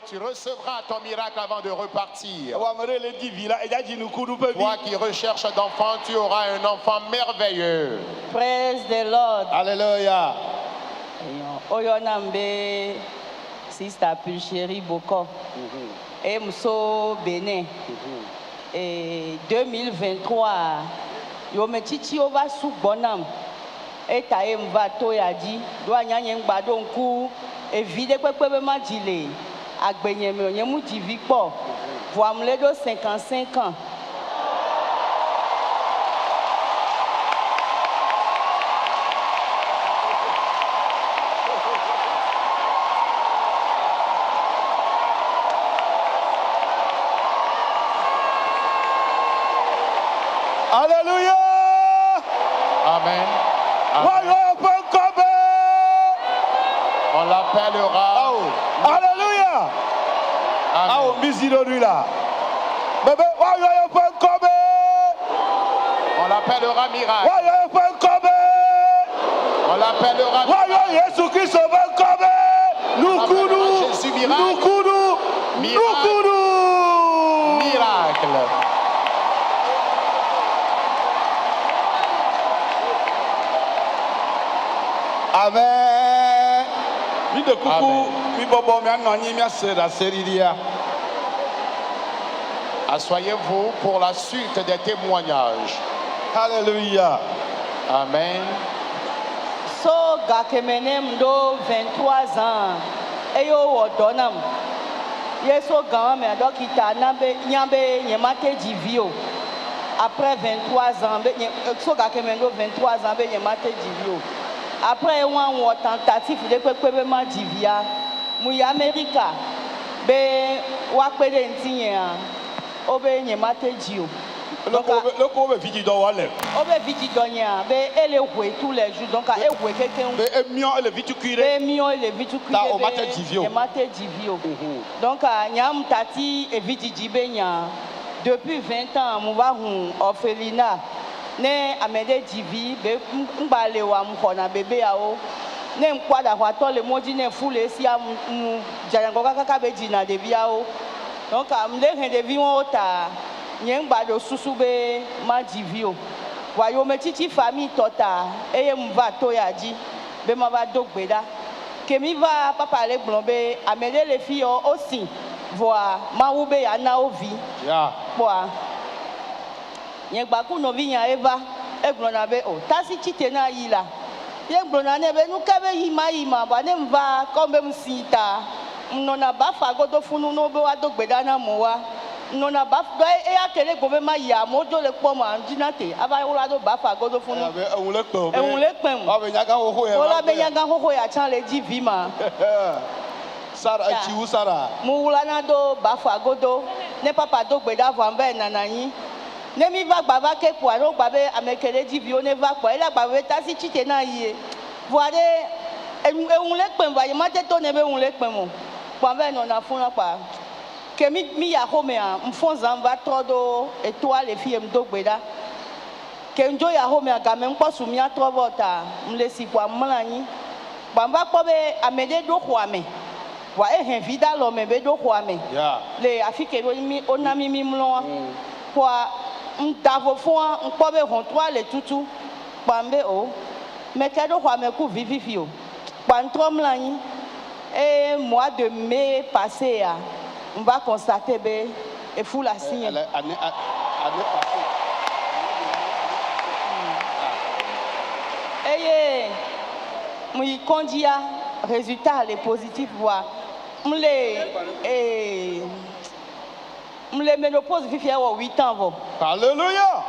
Tu recevras ton miracle avant de repartir. Toi qui recherches d'enfants, tu auras un enfant merveilleux. Praise the Lord. Alléluia. Oyonambe, Sister Pulchérie Boko. Et Mousso Bénin. Et 2023, Yometiti Ova Souk Bonam. Et Taïm Vato Yadi, Douanyang Badonkou, et Vide Kwebema Dile, Agbenyeme, Yemou Divipo, Voamledo 55 ans. Alléluia. Amen. Amen. On l'appellera. Alléluia. Amen. On l'appellera miracle. On l'appellera Jésus miracle. Amen. Asseyez-vous pour la suite des témoignages. Alléluia. Amen. So Gakemenem do 23 ans. Eyo Wodonam. Yeso Game, Dokita Nabe, Nyambe, Nyemate Divio. Après 23 ans, so Gakemendo 23 ans, Nyemate Divio. Après une tentative de Kwebema Divia, Mouya America, be Wakpede Ntinya, Obe Nyemate Dio. Le pauvre vidi dans Wallem. Obe vidi donya, be ele hwe tous les jours, donc elle hwe quelqu'un. Be mion le vidi cuire. Be mion le vidi cuire. Da o mate divio. Mate divio. Donc nyam tati e vidi dibenya. Depuis 20 ans, mouva hun orphelinat. Ne amede divi be mbale wa mkona bebe yao. Ne mkwada kwa tole moji ne fule si ya jayango kaka be jina debi yao. Donc amde hendevi wota. Nyeng bado susube ma divio. Wayo metiti famille tota. Eye mva to yaji. Be ma va dogbeda. Kemi va papa le blombe. Amede le filles aussi. Voa ma ube ya na ovi. Ya. Boa. Nyeng baku no vinya eva. Eglona be o. Tasi chite na yila. Nyeng blona nebe nukabe yima. Ba ne mva kombe msita. Mnona bafa godo funu no be wa dogbeda na moa. Nona baf do e akele gbe ma ya mojo le po ma dinate aba wala do bafa godo funu e won le pem o be nyaga hoho ya wala be nyaga hoho ya chan le di vima Sara chiwu Sara mu wala na do bafa godo ne papa do gbe da vo ambe nananyi ne mi va gba va ke po aro gba be amekele di vi o ne va po ela gba be tasi chite na yi voade e won le pem va ma te to ne be won le pem mo po ambe no na funa pa que mi ya home a mfonza mva todo étoile fille mdogbeda que njo ya home a game mposu mi atrobota mlesi kwa mlanyi bamba ko be amede do kwame wa vida lo me be do kwame ya le afike mi onami mi mlo kwa mtavo fo nko be hon toile tutu bambe o me ke do kwame ku vivifio kwa ntromlanyi et mois de mai passé on va constater et fou la signe. Et moi condia résultat les positifs voix. Me les ménopause vivia 8 ans vo. Alléluia.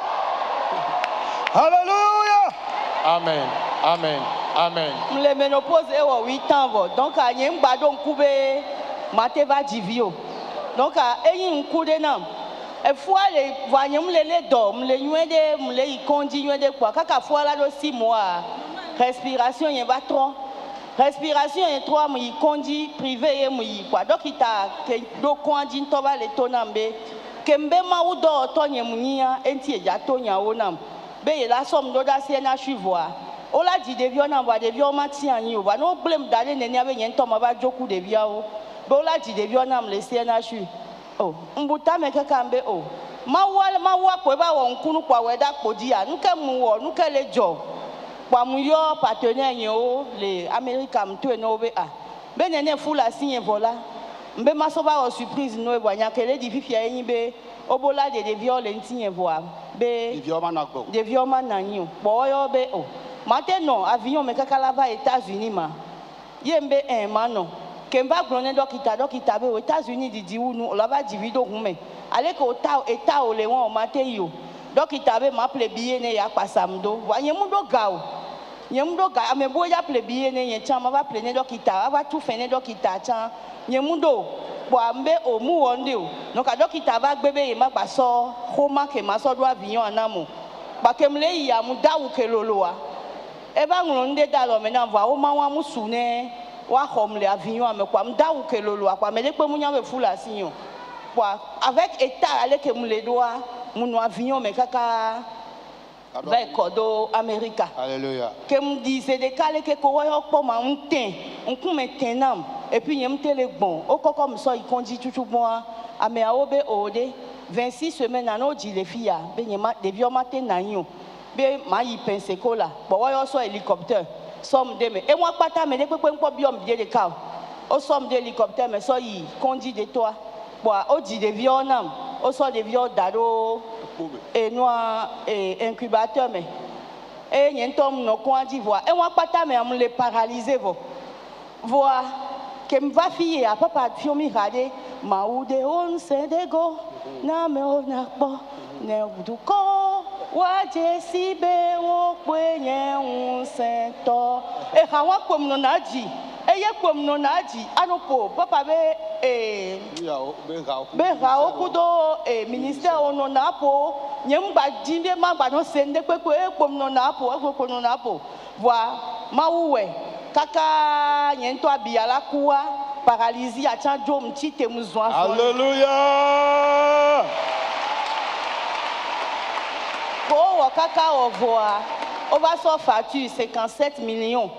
Alléluia. Amen. Amen. Amen. Me les ménopause 8 ans vo. Donc a yem badon koube mateva divio. Donc eyi nkude nam e fua le voyem le dom le nyede mle ikondi nyede kwa kaka fua la do 6 mois respiration yen va 3 respiration yen 3 mu ikondi privé ye mu kwa donc ita ke do kondi to ba le tonambe kembe ma udo to nyemunia enti eja to nya wonam be ye la som do da se na chivoa ola di devio na ba devio ma ti anyi o ba no blame dale neni abe yen to ma ba joku devia o be ola di devio na mlesi na shu o mbuta me kaka mbe o ma wa ko ba wo nkunu kwa weda kpodi ya nuke mu wo nuke le jo kwa mu yo partenaire yen o le America mtu eno be a be nene fula sinye vola mbe masoba o surprise no e bwanya kele di fifia yin be obola de devio le ntinye voa be devio ma na nyi o bo yo be o maintenant avion me kaka là-bas États-Unis ma yembe mano kemba grone dokita be aux États-Unis di unu là-bas di video hume ale ko eta o le won o mate yo dokita be ma ple billet ne ya pasamdo wa nyemundo ga amebo ya ple billet ne yen chama ba ple ne dokita ba tu fe ne dokita chan nyemundo bo ambe o mu wonde o no ka dokita ba gbebe ye ma gba so homa ke ma so do avion anamo ba kemle ya mu dawu keloloa eba ngonde dalo mena voa o ma wa musune wa khomle avion ame kwa mdawu kelolo kwa mele pe munya be fula sinyo kwa avec état ale ke mule doa munu avion me kaka va kodo America. Alléluia. Que me disait de kale ke ko wa po ma nten nku maintenant et puis yem tele bon o koko me so ikondi tutu bon ame aobe ode 26 semaines ano di les filles be nyema de bio matin na yo be ma yi pense ko la bo wa yo so hélicoptère somme de me et moi pata me de pepe npo biom de de ka o somme de hélicoptère me so yi kondi de toi bo o di de vionnam o so de vion dado et noa incubateur me et nyentom no ko andi voa et moi pata me am le paralyser voa que me va fier à papa fiomi rade ma ou de on se de go na me ona po ne uduko wa jesi be wo kwenye unsento e hawa kwom no naji e ye kwom no naji anopo papa be be ha okudo ministère ono napo nyem ba jinde ma ba no sende kwekwe e kwom no napo kwekwe no napo wa mawuwe kaka nyento abiala kuwa paralysie a chanjo mtite muzwa. Alléluia. Ko kaka ovoa over so facture 57 millions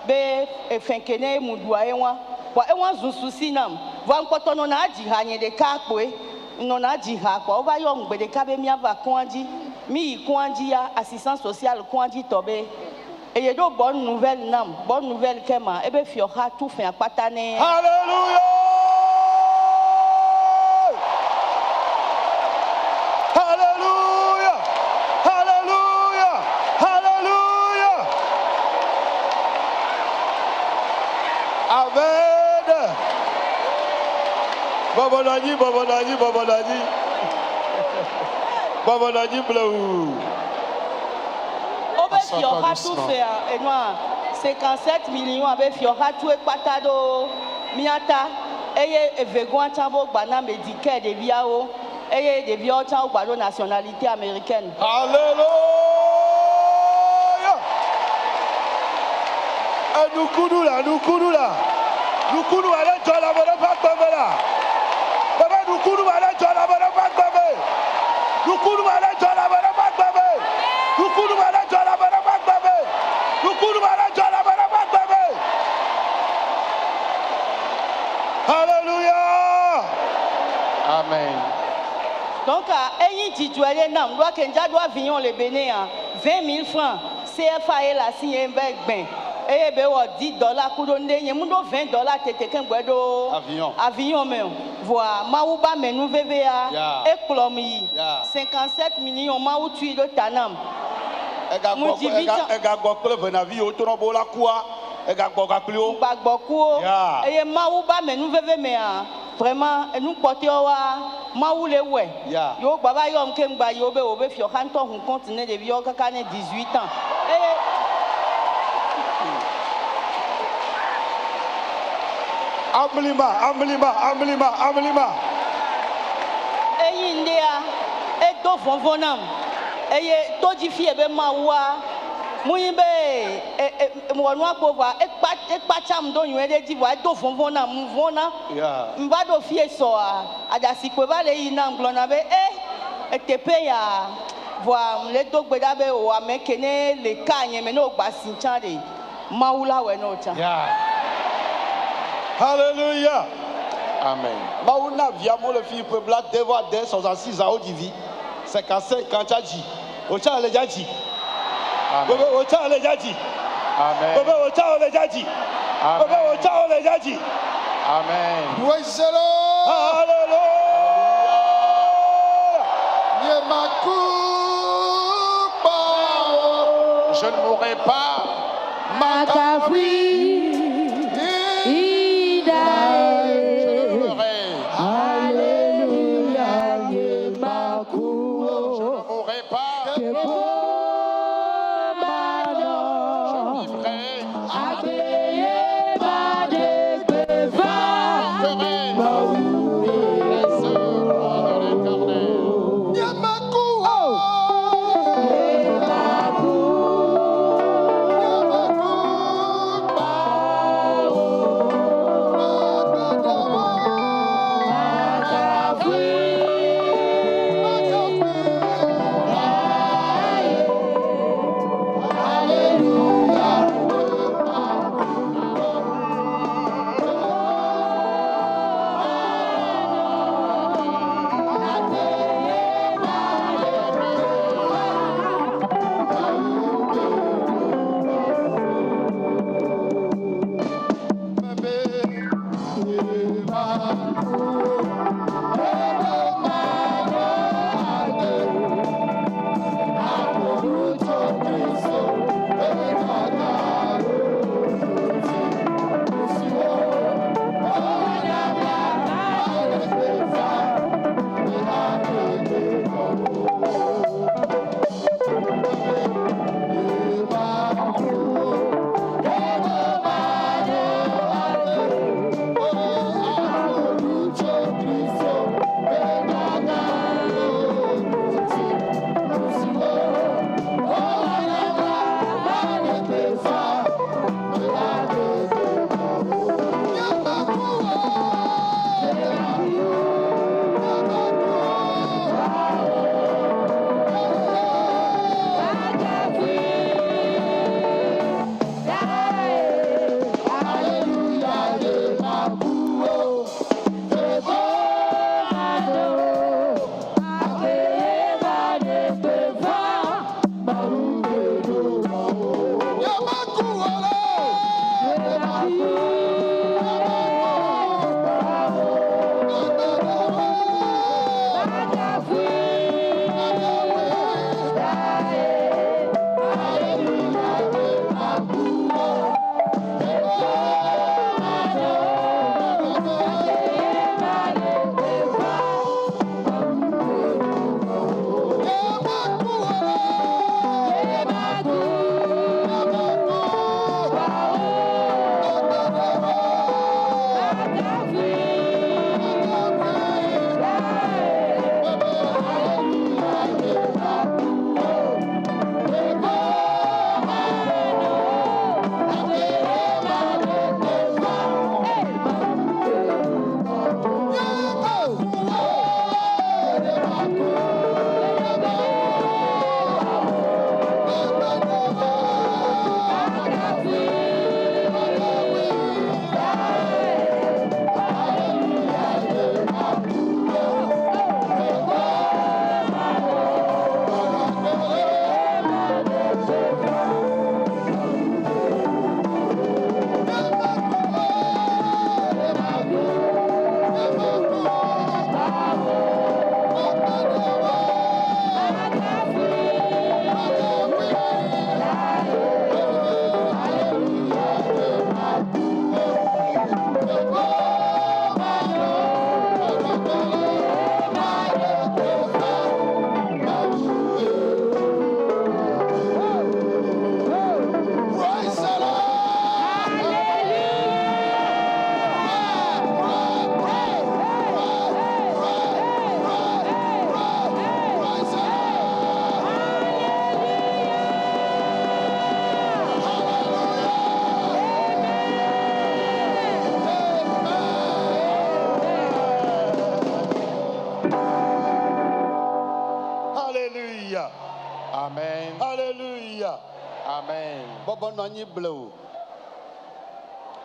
be efenkene mudua enwa wa enwa zususi nam wa nkoto no na ajiha nye de ka pe no na ajiha kwa over yo mgbede ka be mi ava kwanji mi kwanji ya assistance sociale kwanji tobe et il y a de bonnes nouvelles, nam. Bonne nouvelle kema. Ebe fiora tout fait un patane. Alléluia. Alléluia. Alléluia. Alléluia. Amen. Babonani, babonani, babonani. Babonani bleu. Fiora tout fait et noir 57 millions avec fiora tout et patado miata et vegan tambo bana médical de biao et de bio tambo balo nationalité américaine. Alléluia. Nous courons là. Nous allons dans la bonne part là. Baba nous courons allons dans la bonne part Nous courons allons dans la bonne part Nous courons allons dans la bonne part Nous courons allons dans la bonne part Alléluia. Amen. Donc, ayez dit nam doit kenja doit vignon le Bénin 20 000 francs CFA et la signe ben et be o $10 kudo ndenye mundo $20 tete ken gbedo avion me voa mauba menu VVA e klomi 57 millions mau tui do tanam ega gbo kle venavi o to no bo la kwa ega gbo ka kle o gbagbo ku e mauba menu VV me vraiment nous porter wa mau le we yo baba yo mke ngba yo be o be fio kanto hun continent de bio kaka ne 18 ans Amlima. India, et do fonfonam, et to di fie be mawa, muibe, mwanwa pova, et pacham do yuede di wa do fonfonam, mvona, mbado fie soa, adasi kweba le inam glona be, et te paye Voilà, les deux bédabé ou à mekene les cagnes mais no basinchande. Maoula ouais no cha. Yeah. Hallelujah. Amen. Maouna viamo le fille peuple là devant des 66 ans au divi. C'est qu'à 50 ans dit. Au tcha le jadi. Amen. Au tcha le jadi. Amen. Au tcha le jadi. Au tcha le jadi. Amen. Praise the Lord. Hallelujah. Je ne mourrai pas.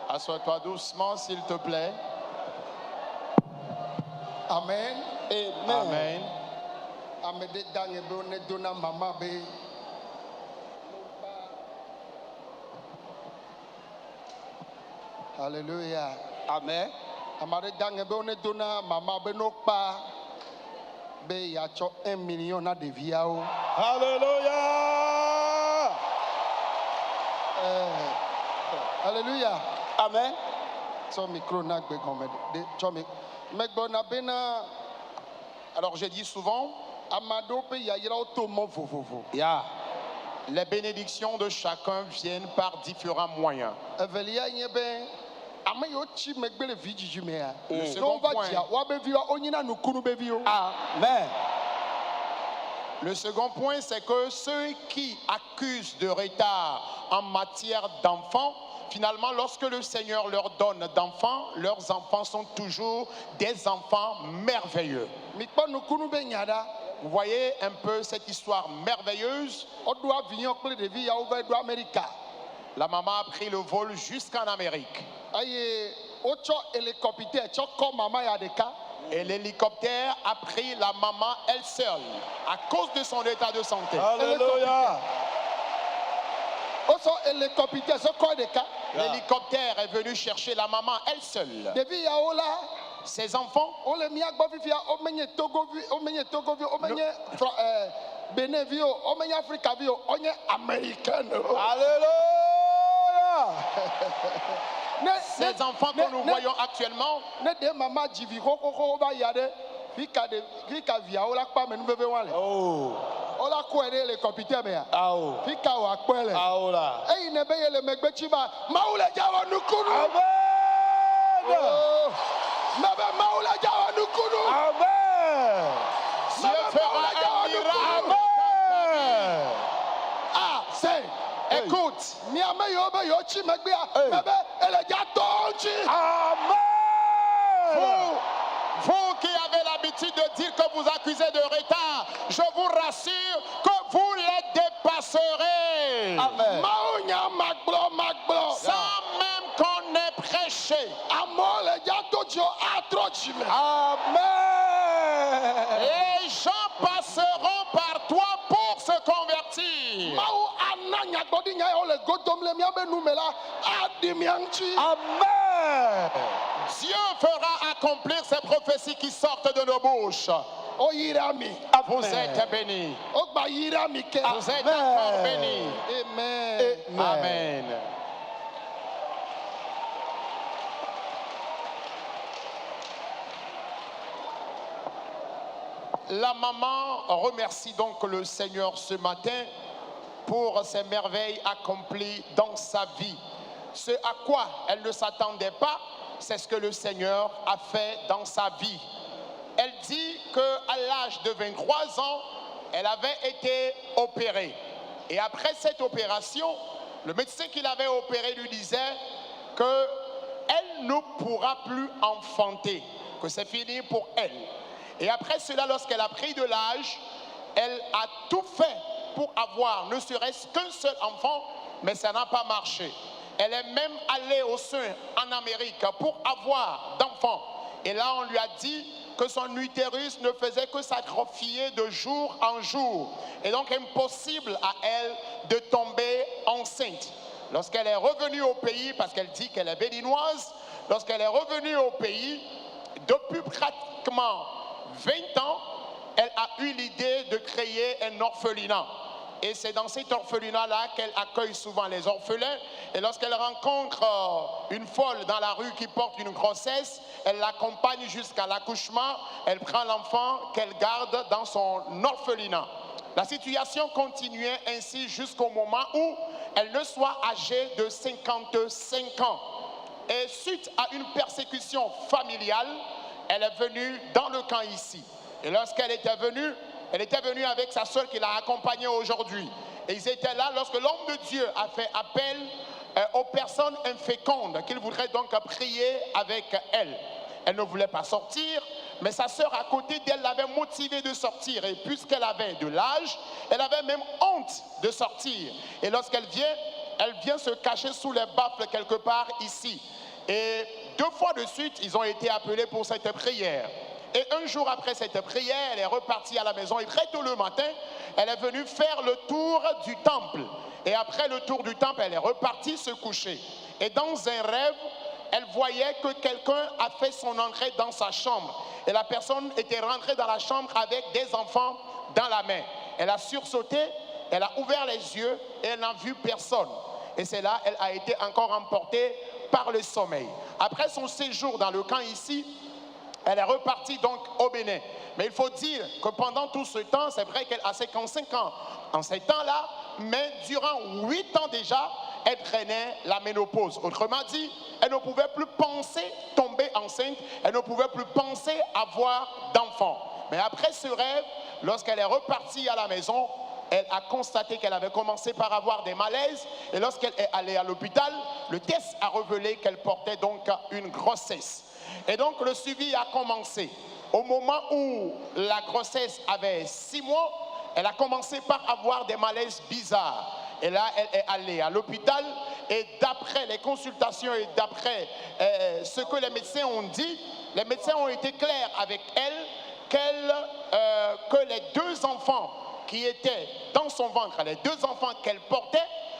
Assois-toi doucement, s'il te plaît. Amen. Amen. Amede dange be ne dona mama be. Hallelujah. Amen. Amade dange be ne dona mama be no pa. Be ya cho 1 million na devia o. Alléluia. Hallelujah. Amen. So micro na gbe kon de cho me megbona be na. Alors j'ai dit souvent, Amado pe ya yira o to mo vovovo. Yeah. les bénédictions de chacun viennent par différents moyens. Evelia nye be ame yo chi megbe le vi jiju me ya. Le No second va point. dia wa be vi o nyina nukunu be vi o. Amen. Le second point, c'est que ceux qui accusent de retard en matière d'enfants, finalement, lorsque le Seigneur leur donne d'enfants, leurs enfants sont toujours des enfants merveilleux. Mi kpo nukunu be nyada. Vous voyez un peu cette histoire merveilleuse. O do avion kple devi ya o va do America. La maman a pris le vol jusqu'en Amérique. Aye o cho hélicoptère cho ko mama ya deka. Et l'hélicoptère a pris la maman elle seule à cause de son état de santé. Alléluia. O so hélicoptère so ko deka. L'hélicoptère est venu chercher la maman elle seule. Devi ya o la Ses enfants, o le mi agbo fifia o menye Togo vi o menye Benin vi o menye Africa vi o onye American. Alléluia. ces enfants que nous voyons actuellement, Ne de mama jivi ko ba yade fika via o la pa menu bebe wale. Oh. O la ko ere hélicoptère me ya. Ao. Fika o akpele. Aola. Eyi ne be yele megbe chiba maule jawo nukunu. Amen. Mebe maule jawo nukunu. Amen. Dieu fera un miracle. Amen. Ah, c'est. Écoute, Mi ame yo be yo chi megbe a. Hey. Mebe ele ja tonchi. Amen. vous qui avez l'habitude de dire que vous accusez de retard, je vous rassure que vous les dépasserez. Amen. Maunya magblo. Sans même qu'on ait prêché. Amo le ja tochi o atrochi me. Amen. Les gens passeront par toi pour se convertir. Mau ananya gbodi nya o le godom le mi abe numela adi mi anchi. Amen. Dieu fera accomplir ces prophéties qui sortent de nos bouches. O yirami. Vous êtes bénis. O gba yirami ke. Vous êtes encore bénis. Amen. Amen. La maman remercie donc le Seigneur ce matin pour ces merveilles accomplies dans sa vie. Ce à quoi elle ne s'attendait pas, c'est ce que le Seigneur a fait dans sa vie. Elle dit qu'à l'âge de 23 ans, elle avait été opérée. Et après cette opération, le médecin qui l'avait opérée lui disait qu'elle ne pourra plus enfanter, que c'est fini pour elle. Et après cela, lorsqu'elle a pris de l'âge, elle a tout fait pour avoir ne serait-ce qu'un seul enfant, mais ça n'a pas marché. Elle est même allée au sein en Amérique pour avoir d'enfants. Et là, on lui a dit que son utérus ne faisait que s'atrophier de jour en jour. Et donc, impossible à elle de tomber enceinte. Lorsqu'elle est revenue au pays, parce qu'elle dit qu'elle est béninoise, lorsqu'elle est revenue au pays, depuis pratiquement 20 ans, elle a eu l'idée de créer un orphelinat. Et c'est dans cet orphelinat-là qu'elle accueille souvent les orphelins. Et lorsqu'elle rencontre une folle dans la rue qui porte une grossesse, elle l'accompagne jusqu'à l'accouchement. Elle prend l'enfant qu'elle garde dans son orphelinat. La situation continuait ainsi jusqu'au moment où elle ne soit âgée de 55 ans. Et suite à une persécution familiale, elle est venue dans le camp ici. Et lorsqu'elle était venue avec sa sœur qui l'a accompagnée aujourd'hui. Et ils étaient là lorsque l'homme de Dieu a fait appel aux personnes infécondes, qu'il voudrait donc prier avec elle. Elle ne voulait pas sortir, mais sa sœur à côté d'elle l'avait motivée de sortir. Et puisqu'elle avait de l'âge, elle avait même honte de sortir. Et lorsqu'elle vient, elle vient se cacher sous les baffles quelque part ici. Et 2 fois de suite, ils ont été appelés pour cette prière. Et un jour après cette prière, elle est repartie à la maison et très tôt le matin, elle est venue faire le tour du temple. Et après le tour du temple, elle est repartie se coucher. Et dans un rêve, elle voyait que quelqu'un a fait son entrée dans sa chambre. Et la personne était rentrée dans la chambre avec des enfants dans la main. Elle a sursauté, elle a ouvert les yeux et elle n'a vu personne. Et c'est là qu'elle a été encore emportée par le sommeil. Après son séjour dans le camp ici, elle est repartie donc au Bénin. Mais il faut dire que pendant tout ce temps, c'est vrai qu'elle a 55 ans en ces temps-là, mais durant 8 ans déjà, elle traînait la ménopause. Autrement dit, elle ne pouvait plus penser tomber enceinte, elle ne pouvait plus penser avoir d'enfants. Mais après ce rêve, lorsqu'elle est repartie à la maison, elle a constaté qu'elle avait commencé par avoir des malaises. Et lorsqu'elle est allée à l'hôpital, le test a révélé qu'elle portait donc une grossesse. Et donc le suivi a commencé. Au moment où la grossesse avait 6 mois, elle a commencé par avoir des malaises bizarres. Et là, elle est allée à l'hôpital et d'après les consultations et d'après ce que les médecins ont dit, les médecins ont été clairs avec elle que les 2 enfants qui étaient dans son ventre, les 2 enfants qu'elle portait,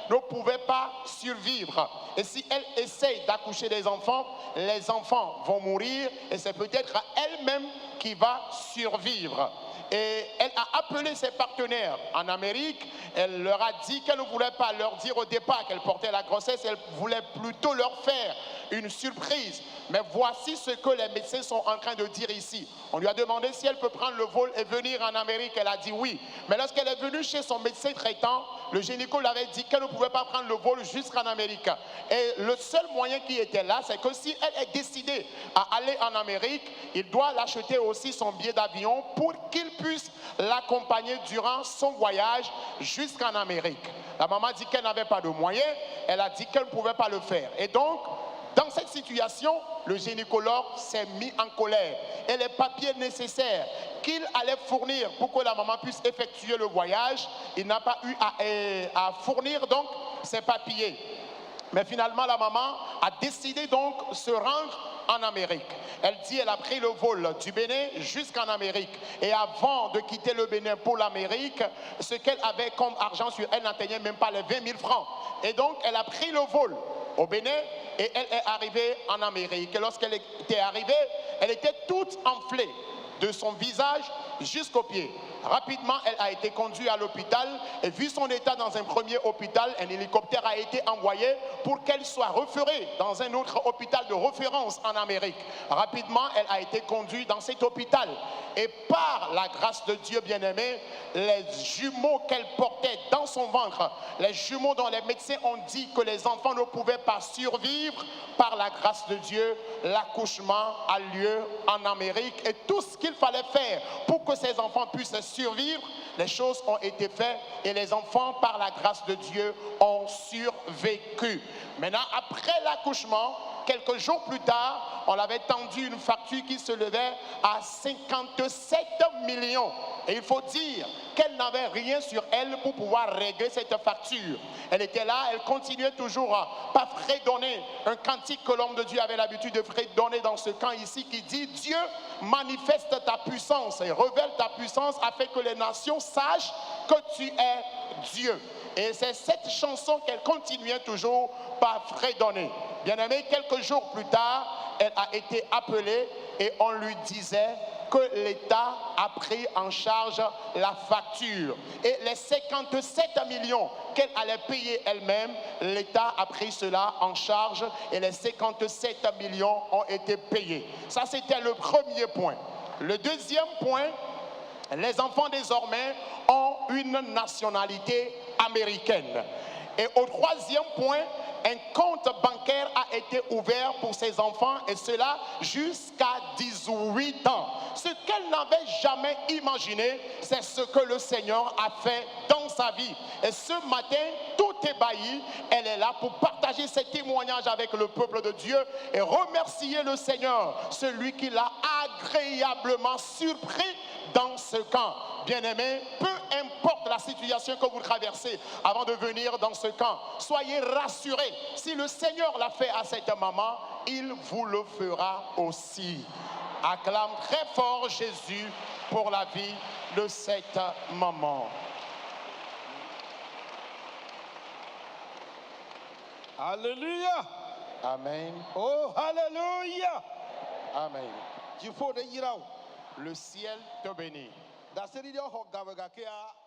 ne pouvaient pas survivre. Et si elle essaye d'accoucher des enfants, les enfants vont mourir et c'est peut-être elle-même qui va survivre. Et elle a appelé ses partenaires en Amérique. Elle leur a dit qu'elle ne voulait pas leur dire au départ qu'elle portait la grossesse. Elle voulait plutôt leur faire une surprise. Mais voici ce que les médecins sont en train de dire ici. On lui a demandé si elle peut prendre le vol et venir en Amérique. Elle a dit oui. Mais lorsqu'elle est venue chez son médecin traitant, le gynéco lui avait dit qu'elle ne pouvait pas prendre le vol jusqu'en Amérique. Et le seul moyen qui était là, c'est que si elle est décidée à aller en Amérique, il doit l'acheter aussi son billet d'avion pour qu'il puisse l'accompagner durant son voyage jusqu'en Amérique. La maman dit qu'elle n'avait pas de moyens, elle a dit qu'elle ne pouvait pas le faire. Et donc, dans cette situation, le gynécologue s'est mis en colère. Et les papiers nécessaires qu'il allait fournir pour que la maman puisse effectuer le voyage, il n'a pas eu à fournir donc ces papiers. Mais finalement, la maman a décidé donc de se rendre en Amérique. Elle dit qu'elle a pris le vol du Bénin jusqu'en Amérique. Et avant de quitter le Bénin pour l'Amérique, ce qu'elle avait comme argent sur elle n'atteignait même pas les 20 000 francs. Et donc, elle a pris le vol au Bénin et elle est arrivée en Amérique. Et lorsqu'elle était arrivée, elle était toute enflée de son visage jusqu'aux pieds. Rapidement, elle a été conduite à l'hôpital et vu son état dans un premier hôpital, un hélicoptère a été envoyé pour qu'elle soit référée dans un autre hôpital de référence en Amérique. Rapidement, elle a été conduite dans cet hôpital et par la grâce de Dieu bien-aimé, les jumeaux qu'elle portait dans son ventre, les jumeaux dont les médecins ont dit que les enfants ne pouvaient pas survivre, par la grâce de Dieu, l'accouchement a lieu en Amérique et tout ce qu'il fallait faire pour que ces enfants puissent survivre, les choses ont été faites et les enfants, par la grâce de Dieu, ont survécu. Maintenant, après l'accouchement, quelques jours plus tard, on avait tendu une facture qui se levait à 57 millions. Et il faut dire qu'elle n'avait rien sur elle pour pouvoir régler cette facture. Elle était là, elle continuait toujours par fredonner un cantique que l'homme de Dieu avait l'habitude de fredonner dans ce camp ici qui dit: Dieu, manifeste ta puissance et révèle ta puissance afin que les nations sachent que tu es Dieu. Et c'est cette chanson qu'elle continuait toujours par fredonner. Bien aimé, quelques jours plus tard, elle a été appelée et on lui disait que l'État a pris en charge la facture. Et les 57 millions qu'elle allait payer elle-même, l'État a pris cela en charge et les 57 millions ont été payés. Ça, c'était le premier point. Le deuxième point, les enfants désormais ont une nationalité américaine. Et au troisième point, un compte bancaire a été ouvert pour ces enfants et cela jusqu'à 18 ans. Ce qu'elle n'avait jamais imaginé, c'est ce que le Seigneur a fait dans sa vie. Et ce matin, tout ébahi, elle est là pour partager ses témoignages avec le peuple de Dieu et remercier le Seigneur, celui qui l'a agréablement surpris dans ce camp. Bien-aimé, peu importe importe la situation que vous traversez avant de venir dans ce camp, soyez rassurés. Si le Seigneur l'a fait à cette maman, il vous le fera aussi. Acclame très fort Jésus pour la vie de cette maman. Alléluia. Amen. Oh, alléluia. Amen. Il faut de Yirao. Le ciel te bénit. Da seri de ho gavega ke a